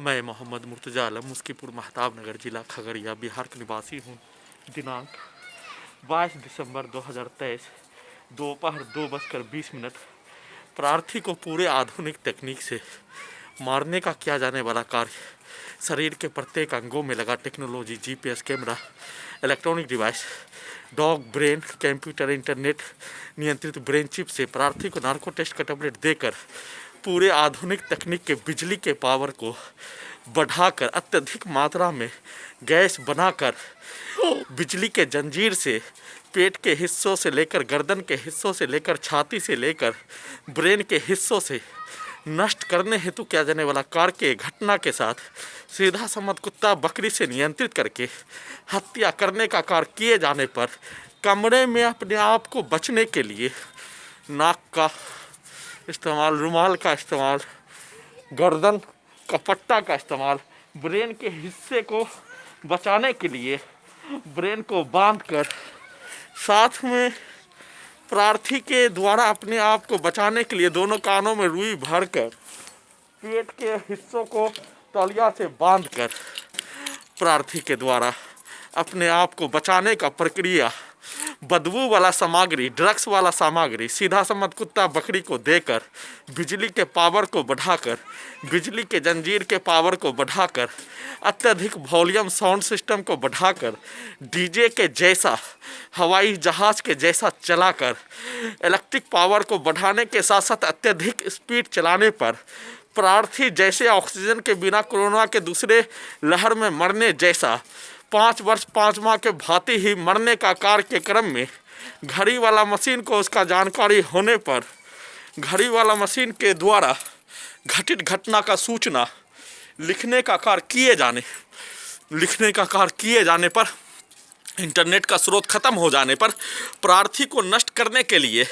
मैं मोहम्मद मुर्तजा आलम मुस्कीपुर महताब नगर जिला खगड़िया बिहार का निवासी हूँ। दिनांक 22 दिसंबर 2023 दोपहर 2:20 प्रार्थी को पूरे आधुनिक तकनीक से मारने का किया जाने वाला कार्य। शरीर के प्रत्येक अंगों में लगा technology, GPS camera, electronic device, dog brain, computer, internet नियंत्रित ब्रेन चिप से प्रार्थी को नार्को टेस्ट का टैबलेट देकर पूरे आधुनिक तकनीक के बिजली के पावर को बढ़ाकर अत्यधिक मात्रा में गैस बनाकर बिजली के जंजीर से पेट के हिस्सों से लेकर गर्दन के हिस्सों से लेकर छाती से लेकर ब्रेन के हिस्सों से नष्ट करने हेतु किया जाने वाला कार्य के घटना के साथ सीधा संबंध कुत्ता बकरी से नियंत्रित करके हत्या करने का कार्य किए जाने पर कमरे में अपने आप को बचने के लिए नाक का इस्तेमाल, रुमाल का इस्तेमाल, गर्दन का पट्टा का इस्तेमाल, ब्रेन के हिस्से को बचाने के लिए ब्रेन को बांधकर साथ में प्रार्थी के द्वारा अपने आप को बचाने के लिए दोनों कानों में रुई भरकर पेट के हिस्सों को तौलिया से बांधकर प्रार्थी के द्वारा अपने आप को बचाने का प्रक्रिया बदबू वाला सामग्री, ड्रग्स वाला सामग्री सीधा संबंध कुत्ता बकरी को देकर बिजली के पावर को बढ़ाकर, बिजली के जंजीर के पावर को बढ़ाकर, अत्यधिक वॉल्यूम साउंड सिस्टम को बढ़ाकर, डीजे के जैसा, हवाई जहाज के जैसा चलाकर, इलेक्ट्रिक पावर को बढ़ाने के साथ साथ अत्यधिक स्पीड चलाने पर प्रार्थी जैसे ऑक्सीजन के बिना कोरोना के दूसरे लहर में मरने जैसा 5 वर्ष 5 माह के भांति ही मरने का कार्य के क्रम में घड़ी वाला मशीन को उसका जानकारी होने पर घड़ी वाला मशीन के द्वारा घटित घटना का सूचना लिखने का कार्य किए जाने पर इंटरनेट का स्रोत खत्म हो जाने पर प्रार्थी को नष्ट करने के लिए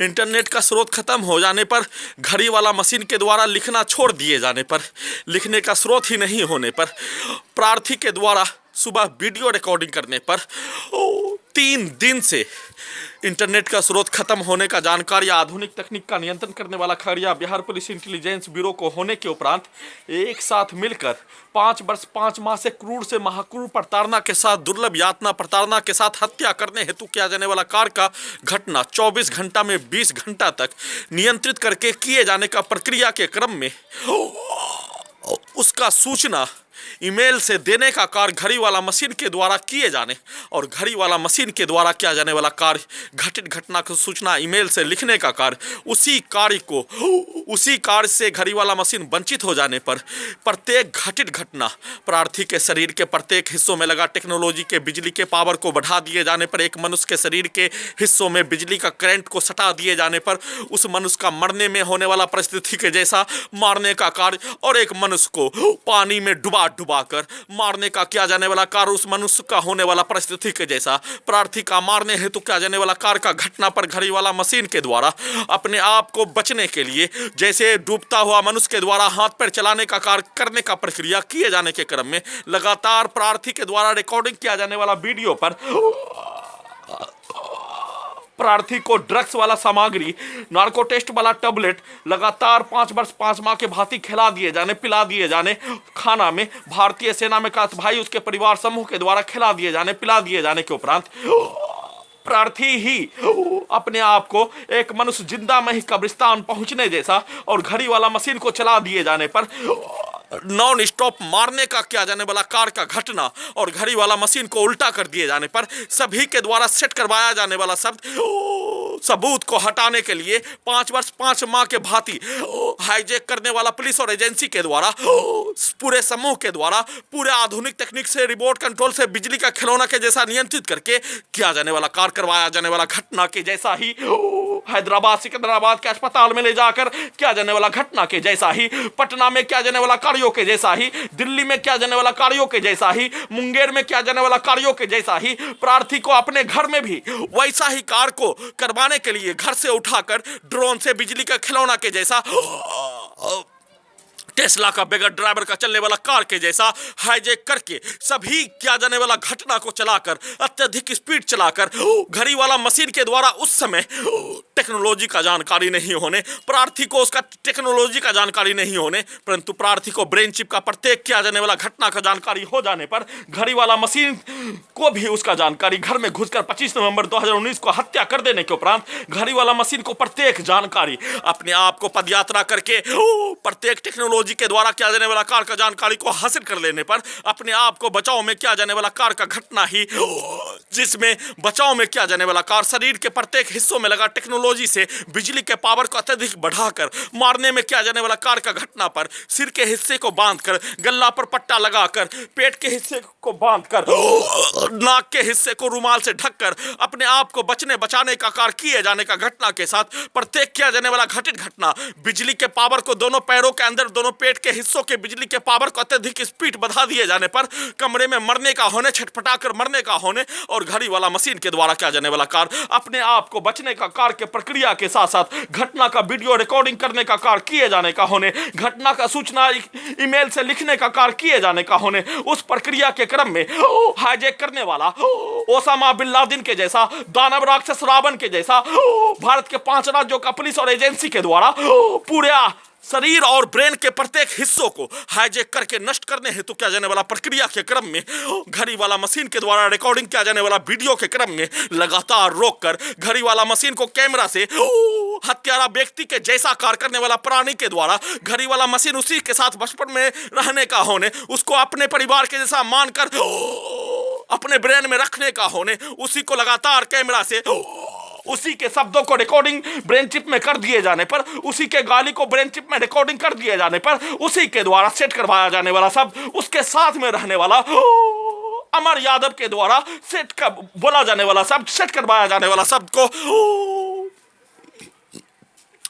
इंटरनेट का स्रोत खत्म हो जाने पर घड़ी वाला मशीन के द्वारा लिखना छोड़ दिए जाने पर, लिखने का स्रोत ही नहीं होने पर प्रार्थी के द्वारा सुबह वीडियो रिकॉर्डिंग करने पर 3 दिन से इंटरनेट का स्रोत खत्म होने का जानकारी आधुनिक तकनीक का नियंत्रण करने वाला Khagaria Bihar police intelligence bureau को होने के उपरांत एक साथ मिलकर 5 वर्ष 5 माह से क्रूर से महाक्रूर प्रताड़ना के साथ, दुर्लभ यातना प्रताड़ना के साथ हत्या करने हेतु किया जाने वाला कार्य का घटना 24 घंटा में 20 घंटा तक नियंत्रित करके किए जाने का प्रक्रिया के क्रम में उसका सूचना ईमेल से देने का कार्य घड़ी वाला मशीन के द्वारा किए जाने और घड़ी वाला मशीन के द्वारा किया जाने वाला कार्य घटित घटना की सूचना ईमेल से लिखने का कार्य, उसी कार्य से घड़ी वाला मशीन वंचित हो जाने पर प्रत्येक घटित घटना प्रार्थी के शरीर के प्रत्येक हिस्सों में लगा टेक्नोलॉजी के बिजली के पावर को बढ़ा दिए जाने पर एक मनुष्य के शरीर के हिस्सों में बिजली का करंट को सटा दिए जाने पर उस मनुष्य का मरने में होने वाला परिस्थिति के जैसा मारने का कार्य और एक मनुष्य को पानी में डुबा कर मारने का किया जाने वाला कार्य उस मनुष्य का होने वाला परिस्थिति के जैसा प्रार्थी का मारने हेतु किया जाने वाला कार्य का घटना पर घड़ी वाला मशीन के द्वारा अपने आप को बचने के लिए जैसे डूबता हुआ मनुष्य के द्वारा हाथ पैर चलाने का कार्य करने का प्रक्रिया किए जाने के क्रम में लगातार प्रार्थी के द्वारा रिकॉर्डिंग किया जाने वाला वीडियो पर प्रार्थी को ड्रग्स वाला सामग्री, नार्को टेस्ट वाला टैबलेट लगातार 5 वर्ष 5 माह के भांति खिला दिए जाने, पिला दिए जाने, खाना में भारतीय सेना में काश भाई उसके परिवार समूह के द्वारा खिला दिए जाने, पिला दिए जाने के उपरांत प्रार्थी ही अपने आप को एक मनुष्य जिंदा में ही कब्रिस्तान पहुंचने जैसा और घड़ी वाला मशीन को चला दिए जाने पर नॉन स्टॉप मारने का किया जाने वाला कार्य का घटना और घड़ी वाला मशीन को उल्टा कर दिए जाने पर सभी के द्वारा सेट करवाया जाने वाला सबूत को हटाने के लिए 5 वर्ष 5 माह के भांति हाईजैक करने वाला पुलिस और एजेंसी के द्वारा पूरे समूह के द्वारा पूरे आधुनिक तकनीक से रिमोट कंट्रोल से बिजली का खिलौना के जैसा नियंत्रित करके किया जाने वाला कार्य करवाया जाने वाला घटना के जैसा ही हैदराबाद सिकंदराबाद के अस्पताल में ले जाकर किया जाने वाला घटना के जैसा ही, पटना में किया जाने वाला कार्यों के जैसा ही, दिल्ली में किया जाने वाला कार्यों के जैसा ही, मुंगेर में किया जाने वाला कार्यों के जैसा ही प्रार्थी को अपने घर में भी वैसा ही कार्य को करवाने के लिए घर से उठाकर ड्रोन से बिजली का खिलौना के जैसा टेस्ला का बगैर ड्राइवर का चलने वाला कार के जैसा हाईजैक करके सभी किया जाने वाला घटना को चलाकर अत्यधिक स्पीड चलाकर घड़ी वाला मशीन के द्वारा उस समय टेक्नोलॉजी का जानकारी नहीं होने, प्रार्थी को उसका टेक्नोलॉजी का जानकारी नहीं होने, परंतु प्रार्थी को ब्रेन चिप का प्रत्येक किया जाने वाला घटना का जानकारी हो जाने पर घड़ी वाला मशीन को भी उसका जानकारी घर में घुसकर 25 नवंबर 2019 को हत्या कर देने के उपरांत घड़ी वाला मशीन को प्रत्येक जानकारी अपने आप को पदयात्रा करके प्रत्येक टेक्नोलॉजी के द्वारा किया जाने वाला कार का जानकारी को हासिल कर लेने पर अपने आप को बचाव में किया जाने वाला कार का घटना ही, जिसमें बचाव में किया जाने वाला कार शरीर के प्रत्येक हिस्सों में लगा टेक्नोलॉजी से बिजली के पावर को अत्यधिक बढ़ाकर मारने में किया जाने वाला कार का घटना पर सिर के हिस्से को बांधकर, गल्ला पर पट्टा लगाकर, पेट के हिस्से को बांधकर, नाक के हिस्से को रुमाल से ढककर अपने आप को बचने बचाने का कार्य किए जाने का घटना के साथ प्रत्येक किया जाने वाला घटित घटना बिजली के पावर को दोनों पैरों के अंदर, दोनों पेट के हिस्सों के बिजली के पावर को अत्यधिक स्पीड बढ़ा दिए जाने पर कमरे में मरने का होने, छटपटाकर मरने का होने और घड़ी वाला मशीन के द्वारा किया जाने वाला कार्य अपने आप को बचने का कार्य के प्रक्रिया के साथ साथ घटना का वीडियो रिकॉर्डिंग करने का कार्य किए जाने का होने, घटना का सूचना ईमेल से लिखने का कार्य किए जाने का होने, उस प्रक्रिया के क्रम में हाईजैक करने वाला ओसामा बिन लादेन के जैसा, दानव राक्षस रावण के जैसा भारत के 5 राज्यों का पुलिस और एजेंसी के द्वारा पूरे शरीर और ब्रेन के प्रत्येक हिस्सों को हाईजैक करके नष्ट करने हेतु किया जाने वाला प्रक्रिया के क्रम में घड़ी वाला मशीन के द्वारा रिकॉर्डिंग किया जाने वाला वीडियो के क्रम में लगातार रोककर घड़ी वाला मशीन को कैमरा से हत्यारा व्यक्ति के जैसा कार्य करने वाला प्राणी के द्वारा घड़ी वाला मशीन उसी के साथ बचपन में रहने का होने, उसको अपने परिवार के जैसा मानकर अपने ब्रेन में रखने का होने, उसी को लगातार कैमरा से उसी के शब्दों को रिकॉर्डिंग ब्रेन चिप में कर दिए जाने पर, उसी के गाली को ब्रेन चिप में रिकॉर्डिंग कर दिए जाने पर, उसी के द्वारा सेट करवाया जाने वाला शब्द, उसके साथ में रहने वाला अमर यादव के द्वारा सेट कर बोला जाने वाला शब्द, सेट करवाया जाने वाला शब्द को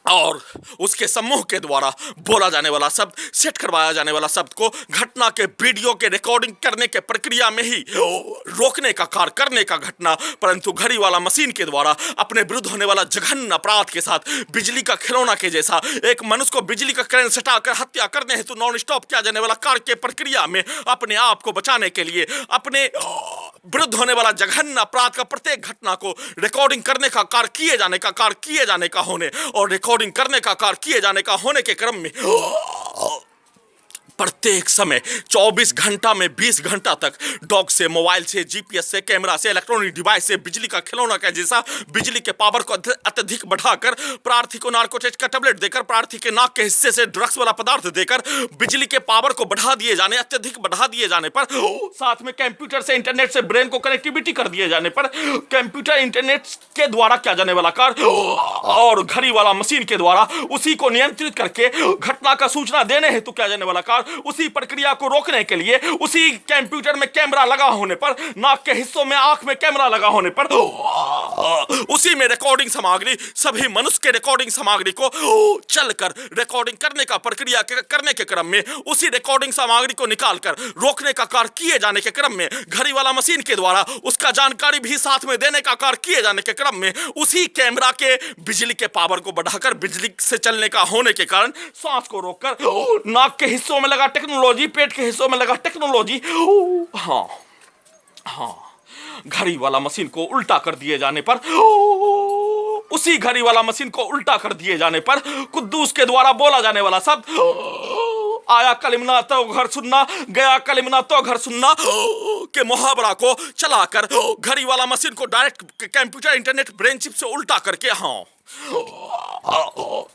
और उसके समूह के द्वारा बोला जाने वाला शब्द, सेट करवाया जाने वाला शब्द को घटना के वीडियो के रिकॉर्डिंग करने के प्रक्रिया में ही रोकने का कार्य करने का घटना, परंतु घड़ी वाला मशीन के द्वारा अपने विरुद्ध होने वाला जघन्य अपराध के साथ बिजली का खिलौना के जैसा एक मनुष्य को बिजली का करंट सटाकर हत्या करने हेतु नॉन स्टॉप किया जाने वाला कार्य के प्रक्रिया में अपने आप को बचाने के लिए अपने विरुद्ध होने वाला जघन्य अपराध का प्रत्येक घटना को रिकॉर्डिंग करने का कार्य किए जाने का होने और रिकॉर्डिंग करने का कार्य किए जाने का होने के क्रम में प्रत्येक समय 24 घंटा में 20 घंटा तक डॉग से, मोबाइल से, जीपीएस से, कैमरा से, इलेक्ट्रॉनिक डिवाइस से बिजली का खिलौना का जैसा बिजली के पावर को अत्यधिक बढ़ाकर प्रार्थी को नार्कोटिक का टेबलेट देकर, प्रार्थी के नाक के हिस्से से ड्रग्स वाला पदार्थ देकर बिजली के पावर को बढ़ा दिए जाने, अत्यधिक बढ़ा दिए जाने पर साथ में कंप्यूटर से, इंटरनेट से ब्रेन को कनेक्टिविटी कर दिए जाने पर कंप्यूटर इंटरनेट के द्वारा किया जाने वाला कार्य और घड़ी वाला मशीन के द्वारा उसी को नियंत्रित करके घटना का सूचना देने हेतु किया जाने वाला कार्य, उसी प्रक्रिया को रोकने के लिए उसी कंप्यूटर में कैमरा लगा होने पर, नाक के हिस्सों में, आंख में कैमरा लगा होने पर उसी में रिकॉर्डिंग सामग्री, सभी मनुष्य के रिकॉर्डिंग सामग्री को चलकर रिकॉर्डिंग करने का प्रक्रिया करने के क्रम में उसी रिकॉर्डिंग सामग्री को निकालकर रोकने का कार्य किए जाने के क्रम में घड़ी वाला मशीन के द्वारा उसका जानकारी भी साथ में देने का कार्य किए जाने के क्रम में उसी कैमरा के बिजली के पावर को बढ़ाकर बिजली से चलने का होने के कारण सांस को रोककर नाक के हिस्सों में लगा टेक्नोलॉजी, पेट के हिस्सों में लगा टेक्नोलॉजी, हाँ घड़ी वाला मशीन को उल्टा कर दिए जाने पर, उसी घड़ी वाला मशीन को उल्टा कर दिए जाने पर कुद्दूस के द्वारा बोला जाने वाला शब्द, आया कलिमना तो घर सुनना, गया कलिमना तो घर सुनना के मुहावरा को चलाकर घड़ी वाला मशीन को direct computer, internet, brain chip से उल्टा करके, हाँ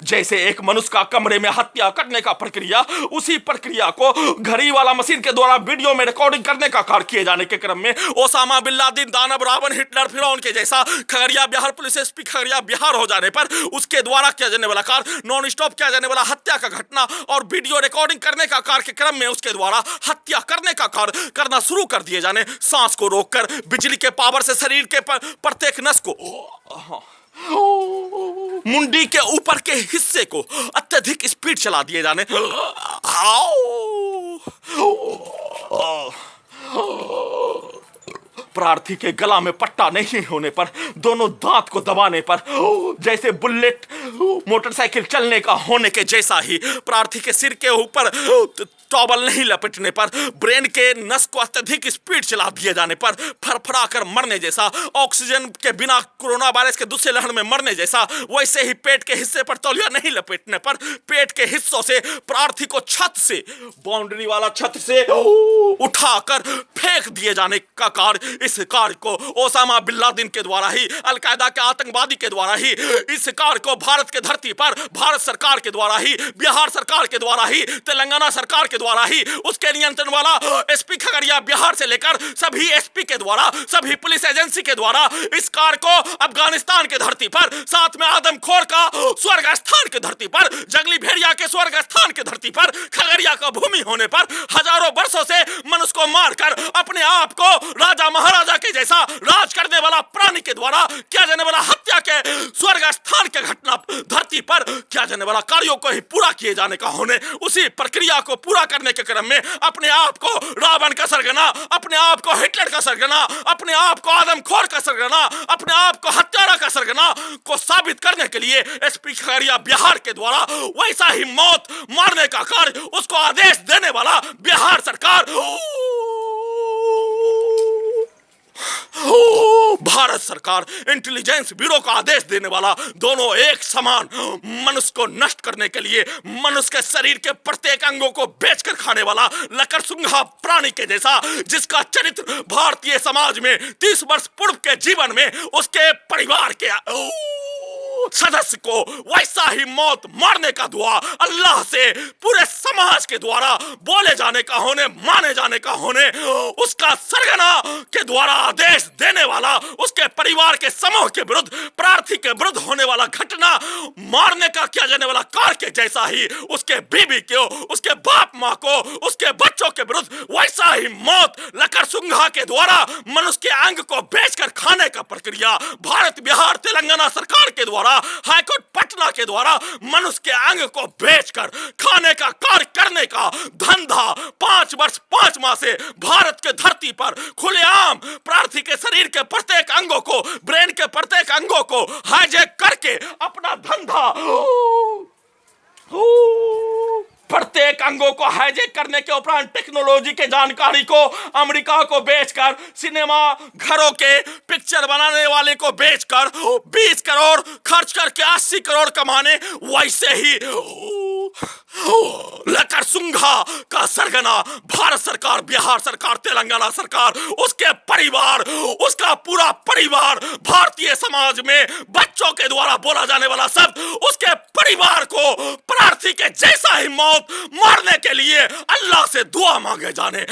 जैसे एक मनुष्य का कमरे में हत्या करने का प्रक्रिया, उसी प्रक्रिया को घड़ी वाला मशीन के द्वारा वीडियो में रिकॉर्डिंग करने का कार्य किए जाने के क्रम में ओसामा बिन लादेन, दानव रावण, हिटलर, फिरौन के जैसा खगड़िया बिहार पुलिस एसपी खगड़िया बिहार हो जाने पर उसके द्वारा किया जाने वाला कार्य, नॉन स्टॉप किया जाने वाला हत्या का घटना और वीडियो रिकॉर्डिंग करने का कार्य के क्रम में उसके द्वारा हत्या करने का कार्य करना शुरू कर दिए जाने, सांस को रोककर बिजली के पावर से शरीर के प्रत्येक नस को, मुंडी के ऊपर के हिस्से को अत्यधिक स्पीड चला दिए जाने, प्रार्थी के गला में पट्टा नहीं होने पर, दोनों दांत को दबाने पर, जैसे बुलेट मोटरसाइकिल चलने का होने के जैसा ही, प्रार्थी के सिर के ऊपर टॉवल नहीं लपेटने पर, ब्रेन के नस को अत्यधिक स्पीड चला दिए जाने पर, फरफरा कर मरने जैसा, ऑक्सीजन के बिना कोरोना वायरस के दूसरे लहर में मरने जैसा, वैसे ही पेट के हिस्से पर तौलिया नहीं लपेटने पर, पेट के हिस्सों से प्रार्थी को छत से, बाउंड्री वाला छत से उठाकर फेंक दिए जाने का कार्य, इस कार्य को ओसामा बिन लादेन के द्वारा ही, अलकायदा के आतंकवादी के द्वारा ही, इस कार्य को भारत के धरती पर भारत सरकार के द्वारा ही, बिहार सरकार के द्वारा ही, तेलंगाना सरकार के द्वारा ही, उसके नियंत्रण वाला एसपी खगड़िया बिहार से लेकर सभी एसपी के द्वारा, सभी पुलिस एजेंसी के द्वारा इस कार्य को अफगानिस्तान के धरती पर, साथ में आदमखोर का स्वर्ग स्थान के धरती पर, जंगली भेड़िया के स्वर्ग स्थान के धरती पर, खगड़िया का भूमि होने पर हजारों वर्षों से मनुष्य को मारकर अपने आप को राजा महाराजा के जैसा राज करने वाला प्राणी के द्वारा किया जाने वाला हत्या के स्वर्ग स्थान के घटना धरती पर किया जाने वाला कार्यों को ही पूरा किए जाने का होने, उसी प्रक्रिया को पूरा करने के क्रम में अपने आप को रावण का सरगना, अपने आप को हिटलर का सरगना, अपने आप को आदमखोर का सरगना, अपने आप को हत्यारा का सरगना को साबित करने के लिए एसपी खगड़िया बिहार के द्वारा वैसा ही मौत मारने का कार्य, उसको आदेश देने वाला बिहार सरकार, भारत सरकार, इंटेलिजेंस ब्यूरो का आदेश देने वाला, दोनों एक समान मनुष्य को नष्ट करने के लिए, मनुष्य के शरीर के प्रत्येक अंगों को बेचकर खाने वाला लकड़सुंघा प्राणी के जैसा, जिसका चरित्र भारतीय समाज में 30 वर्ष पूर्व के जीवन में उसके परिवार के सदस्य को वैसा ही मौत मारने का दुआ अल्लाह से पूरे समाज के द्वारा बोले जाने का होने, माने जाने का होने, उसका सरगना के द्वारा आदेश देने वाला, उसके परिवार के समूह के विरुद्ध, प्रार्थी के विरुद्ध होने वाला घटना मारने का किया जाने वाला कार्य के जैसा ही उसके बीबी को, उसके बाप माँ को, उसके बच्चों के विरुद्ध वैसा ही मौत लकड़सुंघा के द्वारा मनुष्य के अंग को बेचकर खाने का प्रक्रिया भारत बिहार तेलंगाना सरकार के द्वारा, हाईकोर्ट पटना के द्वारा मनुष्य के अंग को बेचकर खाने का कार्य करने का धंधा 5 वर्ष 5 माह से भारत के धरती पर खुलेआम प्रार्थी के शरीर के प्रत्येक अंगों को, ब्रेन के प्रत्येक अंगों को हाईजैक करके अपना धंधा, प्रत्येक अंगों को हाईजैक करने के उपरांत टेक्नोलॉजी के जानकारी को अमेरिका को बेचकर, सिनेमा घरों के पिक्चर बनाने वाले को बेचकर 20 करोड़ खर्च करके 80 करोड़ कमाने, वैसे ही लकड़सुंघा का सरगना भारत सरकार, बिहार सरकार, तेलंगाना सरकार, उसके परिवार, उसका पूरा परिवार, भारतीय समाज में बच्चों के द्वारा बोला जाने वाला शब्द, उसके परिवार को प्रार्थी के जैसा ही मौत मारने के लिए अल्लाह से दुआ मांगे जाने,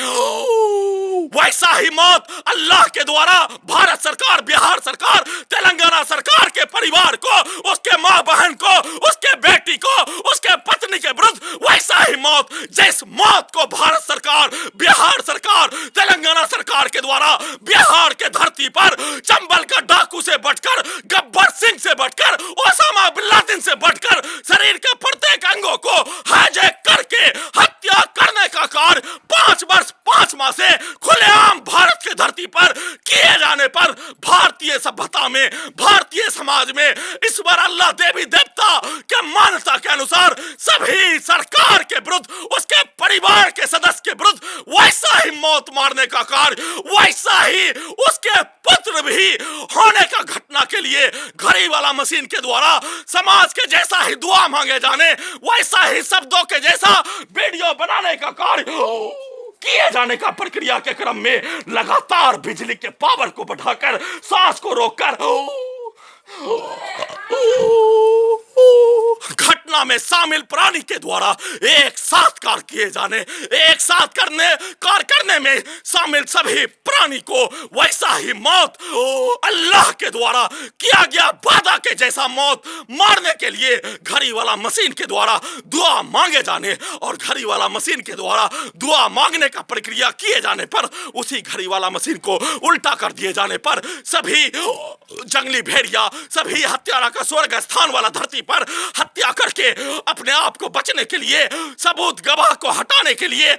वैसा ही मौत अल्लाह के द्वारा भारत सरकार, बिहार सरकार, तेलंगाना सरकार के परिवार को, उसके माँ बहन को, उसके बेटी को, उसके पत्नी के विरुद्ध वैसा ही मौत, जिस मौत को भारत सरकार, बिहार सरकार, तेलंगाना सरकार के द्वारा बिहार के धरती पर चंबल का डाकू से बढ़कर, गब्बर सिंह से बढ़कर, ओसामा बिन लादेन से बढ़कर शरीर के प्रत्येक अंगों को हाईजैक करके हत्या करने का कार्य 5 वर्ष 5 माह से खुलेआम भारत के धरती पर किए जाने पर भारतीय सभ्यता में, भारतीय समाज में ईश्वर अल्लाह देवी देवता के मान्यता के अनुसार सभी सरकार के विरुद्ध, उसके परिवार के सदस्य के विरुद्ध वैसा ही मौत मारने का कार्य, वैसा ही उसके पुत्र भी होने का घटना के लिए घड़ी वाला मशीन के द्वारा समाज के जैसा ही दुआ मांगे जाने, वैसा ही शब्दों के जैसा वीडियो बनाने का कार्य किए जाने का प्रक्रिया के क्रम में लगातार बिजली के पावर को बढ़ाकर, सांस को रोककर घटना में शामिल प्राणी के द्वारा एक साथ कार्य किए जाने, एक साथ कार्य करने में शामिल सभी प्राणी को वैसा ही मौत अल्लाह के द्वारा किया गया वादा के जैसा मौत मारने के लिए घड़ी वाला मशीन के द्वारा दुआ मांगे जाने, और घड़ी वाला मशीन के द्वारा दुआ मांगने का प्रक्रिया किए जाने पर उसी घड़ी वाला मशीन को उल्टा कर दिए जाने पर सभी जंगली भेड़िया, सभी हत्यारा का स्वर्ग स्थान वाला धरती पर हत्या करके अपने आप को बचने के लिए, सबूत गवाह को हटाने के लिए,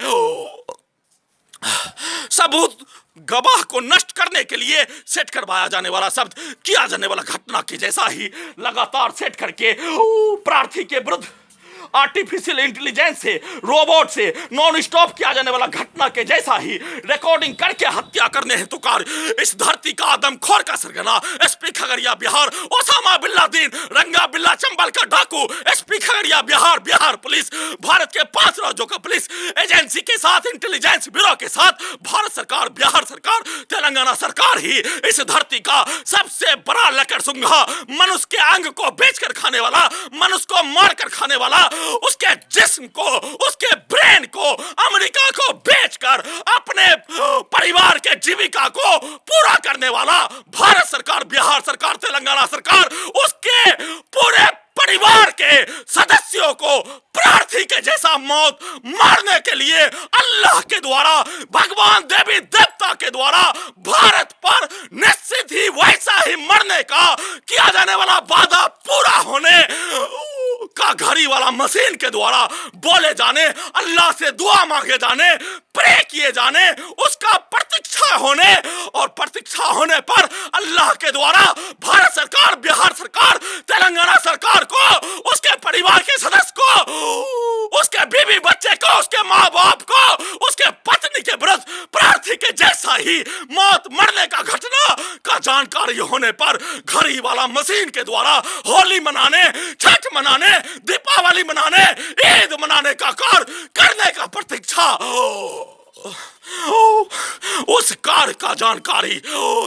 सबूत गवाह को नष्ट करने के लिए सेट करवाया जाने वाला शब्द, किया जाने वाला घटना के जैसा ही लगातार सेट करके प्रार्थी के विरुद्ध आर्टिफिशियल इंटेलिजेंस से, रोबोट से नॉन स्टॉप किया जाने वाला घटना के जैसा ही रिकॉर्डिंग करके हत्या करने हेतु कार्य इस धरती का आदमखोर का सरगना SP Khagaria Bihar Osama bin Laden Ranga Billa Chambal का डाकू एसपी खगड़िया बिहार, बिहार पुलिस भारत के 5 राज्यों का पुलिस एजेंसी के साथ, इंटेलिजेंस ब्यूरो के साथ भारत सरकार, बिहार सरकार, तेलंगाना सरकार ही इस धरती का सबसे बड़ा लकड़सुंघा, मनुष्य के अंग को बेचकर खाने वाला, मनुष्य को मारकर खाने वाला, उसके जिस्म को, उसके ब्रेन को अमेरिका को बेचकर अपने परिवार के जीविका को पूरा करने वाला भारत सरकार, बिहार सरकार, तेलंगाना सरकार उसके पूरे परिवार के सदस्यों को प्रार्थी के जैसा मौत मारने के लिए अल्लाह के द्वारा, भगवान देवी देवता के द्वारा भारत पर निश्चित ही वैसा ही मरने का किया जाने वाला वादा पूरा होने का घड़ी वाला मशीन के द्वारा बोले जाने, अल्लाह से दुआ मांगे जाने, प्रे किए जाने, उसका प्रतीक्षा होने और प्रतीक्षा होने पर अल्लाह के द्वारा भारत सरकार, बिहार सरकार, तेलंगाना सरकार को, उसके परिवार के सदस्य को, उसके बीवी बच्चे को, उसके माँ बाप को, उसके पत्नी के विरुद्ध प्रार्थी के जैसा ही मौत मरने का घटना का जानकारी होने पर घड़ी वाला मशीन के द्वारा होली मनाने, छठ मनाने, दीपावली मनाने, ईद मनाने का कार्य करने का प्रतीक्षा उस कार्य का जानकारी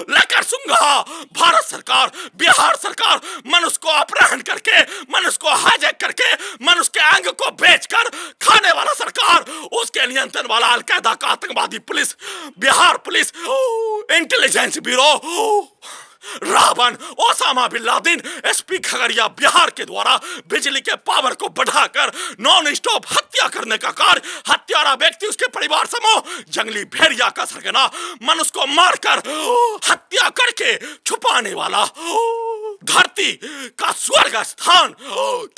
लकड़सुंघा भारत सरकार, बिहार सरकार मनुष्य को अपहरण करके, मनुष्य को हाईजैक करके, मनुष्य के अंग को बेचकर खाने वाला सरकार, उसके नियंत्रण वाला अलकायदा का आतंकवादी police, Bihar police, intelligence bureau, Ravan Osama bin Laden SP Khagaria Bihar के द्वारा बिजली के पावर को बढ़ाकर नॉन स्टॉप हत्या करने का कार्य, हत्यारा व्यक्ति, उसके परिवार समूह, जंगली भेड़िया का सरगना, मनुष्य को मारकर हत्या करके छुपाने वाला, धरती का स्वर्ग स्थान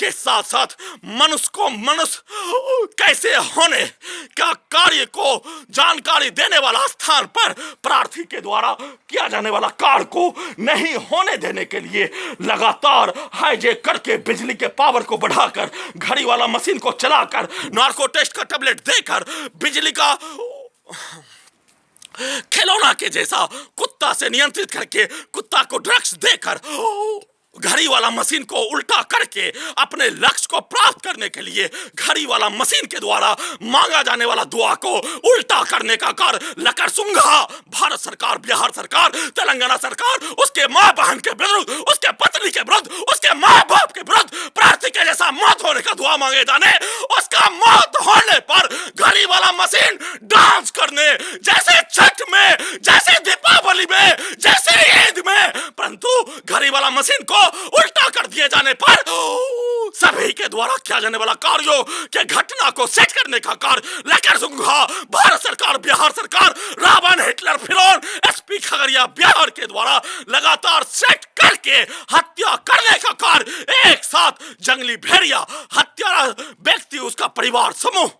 के साथ साथ मनुष्य को मनुष्य कैसे होने का कार्य को जानकारी देने वाला स्थान पर प्रार्थी के द्वारा किया जाने वाला कार्य को नहीं होने देने के लिए लगातार हाईजैक करके बिजली के पावर को बढ़ाकर, घड़ी वाला मशीन को चलाकर, नार्को टेस्ट का टैबलेट देकर, बिजली का खिलौना के जैसा कुत्ता से नियंत्रित करके, कुत्ता को ड्रग्स देकर घड़ी वाला मशीन को उल्टा करके अपने लक्ष्य को प्राप्त करने के लिए घड़ी वाला मशीन के द्वारा मांगा जाने वाला दुआ को उल्टा करने का कार्य लकड़सुंघा भारत सरकार, बिहार सरकार, तेलंगाना सरकार उसके मां बहन के विरुद्ध, उसके पत्नी के विरुद्ध, उसके मां बाप के विरुद्ध प्रार्थी के जैसा मौत होने का दुआ मांगे जाने, उसका मौत होने पर घड़ी वाला मशीन डांस करने, जैसे छठ में, जैसे दीपावली में, जैसे ईद में, परंतु घड़ी वाला मशीन को उल्टा कर दिए जाने पर सभी के द्वारा किया जाने वाला कार्यों के घटना को सेट करने का कार्य लकड़सुंघा भारत सरकार, बिहार सरकार, रावण, हिटलर, फिरौन एसपी खगड़िया बिहार के द्वारा लगातार सेट करके हत्या करने का कार्य, एक साथ जंगली भेड़िया, हत्यारा व्यक्ति, उसका परिवार समूह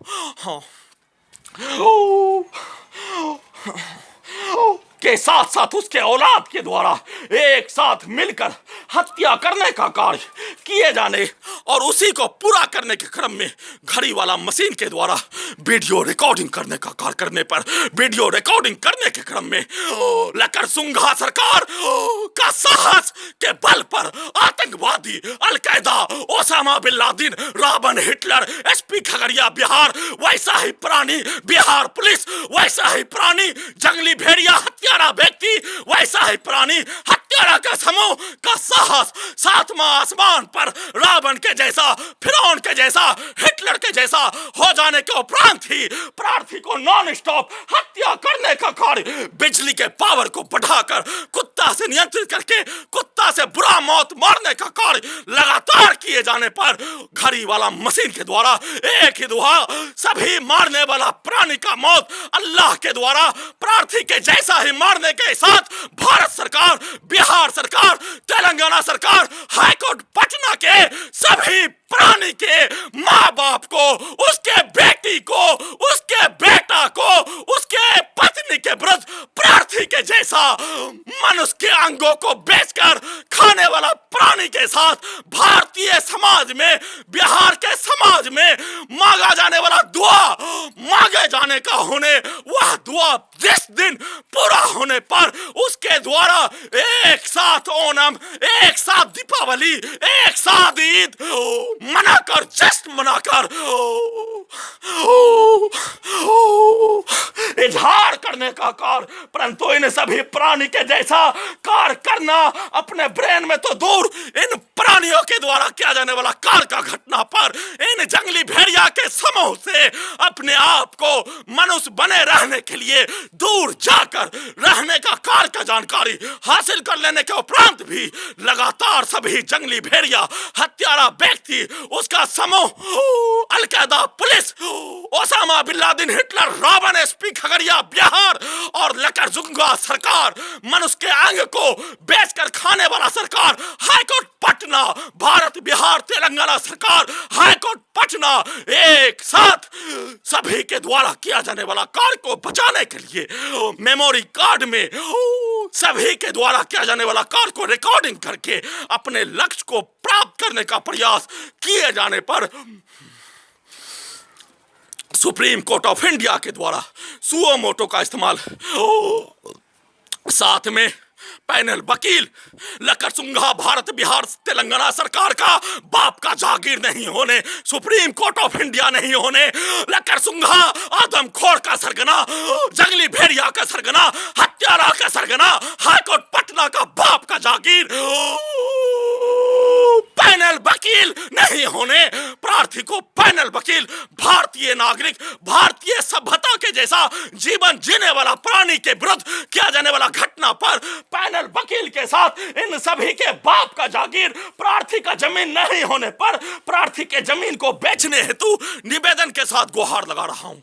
के साथ साथ उसके औलाद के द्वारा एक साथ मिलकर हत्या करने का कार्य किए जाने और उसी को पूरा करने के क्रम में घड़ी वाला मशीन के द्वारा वीडियो रिकॉर्डिंग करने का कार्य करने पर, वीडियो रिकॉर्डिंग करने के क्रम में लकड़सुंघा सरकार का साहस के बल पर आतंकवादी al Qaeda, Osama bin Laden, Ravan, Hitler, SP Khagaria Bihar, वैसा ही प्राणी बिहार पुलिस, वैसा ही प्राणी जंगली भेड़िया हत्यारा व्यक्ति, वैसा ही प्राणी हत्यारा का समूह का साहस सातवां आसमान पर रावण के जैसा, फिरौन के जैसा, हिटलर के जैसा हो जाने के उपरांत ही प्रार्थी को नॉन स्टॉप हत्या करने का कार्य बिजली के पावर को बढ़ाकर कुत्ता से नियंत्रित करके कुत्ता से बुरा मौत मारने का कार्य लगातार किए जाने पर घड़ी वाला मशीन के द्वारा एक ही दुआ, सभी मारने वाला प्राणी का मौत अल्लाह के द्वारा प्रार्थी के जैसा ही मारने के साथ भारत सरकार, बिहार सरकार, तेलंगाना सरकार, हाईकोर्ट पटना के सभी प्राणी के माँ बाप को, उसके बेटी को, उसके बेटा को, उसके पत्नी के विरुद्ध प्रार्थी के जैसा मनुष्य के अंगों को बेचकर खाने वाला प्राणी के साथ भारतीय समाज में, बिहार के समाज में मांगा जाने वाला दुआ मांगे जाने का होने, वह दुआ जिस दिन पूरा होने पर उसके द्वारा एक साथ ओणम, एक साथ दीपावली, एक साथ ईद मनाकर, जश्न मनाकर इजहार करने का कार्य, परंतु इन सभी प्राणी के जैसा कार्य करना अपने ब्रेन में तो दूर, इन प्राणियों के द्वारा किया जाने वाला कार्य का घटना पर इन जंगली भेड़िया के समूह से अपने आप को मनुष्य बने रहने के लिए दूर जाकर रहने का कार्य का जानकारी हासिल कर लेने के उपरांत भी लगातार सभी जंगली भेड़िया, हत्यारा व्यक्ति, उसका समूह, al Qaeda, police, Osama bin Laden, Hitler, Ravan, SP Khagaria, Bihar और लकड़जुंगा सरकार, मनुष्य के अंग को बेचकर खाने वाला सरकार, हाईकोर्ट पटना, भारत, बिहार, तेलंगाना सरकार, हाईकोर्ट पटना एक साथ सभी के द्वारा किया जाने वाला कार्य को बचाने के लिए मेमोरी कार्ड में सभी के द्वारा किया जाने वाला कार्य को रिकॉर्डिंग करके अपने लक्ष्य को प्राप्त करने का प्रयास किए जाने पर सुप्रीम कोर्ट ऑफ इंडिया के द्वारा सुओ मोटो का इस्तेमाल, साथ में पैनल वकील, लकड़जुंगा, भारत, बिहार, तेलंगाना सरकार का बाप का जागीर नहीं होने, सुप्रीम कोर्ट ऑफ इंडिया नहीं होने, लकड़जुंगा आदमखोर का सरगना, जंगली भेड़िया का सरगना, हत्यारा का सरगना, हाईकोर्ट पटना का बाप का जागीर पैनल वकील नहीं होने, प्रार्थी को पैनल वकील, भारतीय नागरिक, भारतीय सभ्यता के जैसा जीवन जीने वाला प्राणी के विरुद्ध किया जाने वाला घटना पर पैनल वकील के साथ इन सभी के बाप का जागीर, प्रार्थी का जमीन नहीं होने पर प्रार्थी के जमीन को बेचने हेतु निवेदन के साथ गुहार लगा रहा हूं।